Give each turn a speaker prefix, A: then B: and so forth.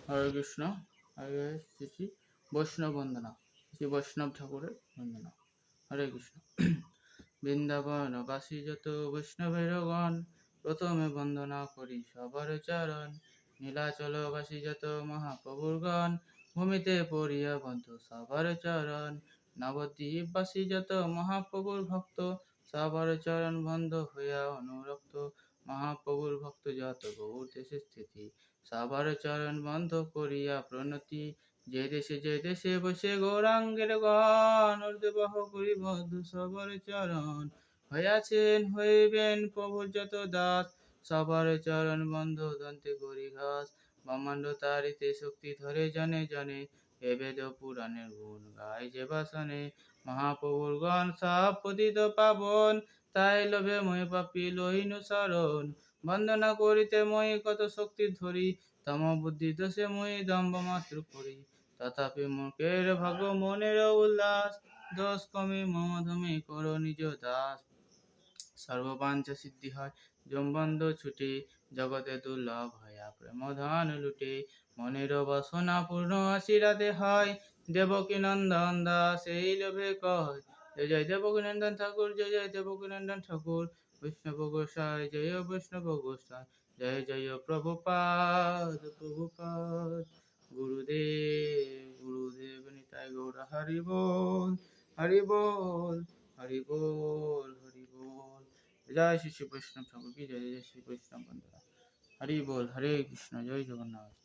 A: হরে কৃষ্ণ। আগে শ্রী বৈষ্ণব বন্দনা, শ্রী বৈষ্ণব ঠাকুরের বন্দনা। হরে কৃষ্ণ। বৃন্দাবন বাসী যত বৈষ্ণবের গণ, প্রথমে বন্দনা করি সবার চরণ। নীলাচল বাসী যত মহাপ্রভুর গণ, ভূমিতে পড়িয়া বন্ধ সবার চরণ। নবদ্বীপ বাসী যত মহাপ্রভুর ভক্ত, সবার চরণ বন্ধ হইয়া অনুরক্ত। মহাপ্রভুর ভক্ত যত বহু দেশে স্থিতি, সবার চরণ বন্ধ করিয়া প্রণতি। যে দেশে বসে গৌরাঙ্গের গণ, ঊর্ধ্ববাহ করি বদ্ধ সবার চরণ। হইয়াছেন হইবেন প্রভুর যত দাস, সবার চরণ বন্ধ দন্তে করি ঘাস। ব্রহ্মাণ্ড তারিতে শক্তি ধরে জনে জনে, এ বেদ পুরাণের গুণ গায় যে বাসনে। মহাপ্রভুর গণ সব পতিত পাবন, তাই লোভে মই পাপি লইনু শরণ। বন্দনা করিতে মই কত শক্তি ধরি, তম বুদ্ধি দোষে মই দম্ভ মাত্র করি। তথাপি মূর্খের ভাগ্য মনের উল্লাস, দোষ কমে মধমে করো নিজ দাস। সর্ববাঞ্ছা সিদ্ধি হয় যমবন্ধ ছুটে, জগতে দুর্লভ হইয়া প্রেম ধন লুটে। মনের বাসনা পূর্ণ আশীরাতে হয়, দেবকী নন্দন দাস এই লোভে কয়। জয় জয় দেবকী নন্দন ঠাকুর, জয় জয় দেবকী নন্দন ঠাকুর। বৈষ্ণব গোসাই জয় বৈষ্ণব গোসাই, জয় জয় প্রভুপাদ প্রভুপাদ। গুরুদেব গুরুদেব নিতাই গৌর হরি বল, হরি বল, হরি বল, হরি বল। জয় শ্রী শ্রী বৈষ্ণব ঠাকুর কি জয়, জয় শ্রী বৈষ্ণব বন্দনা। হরি বল, হরে কৃষ্ণ, জয় জগন্নাথ।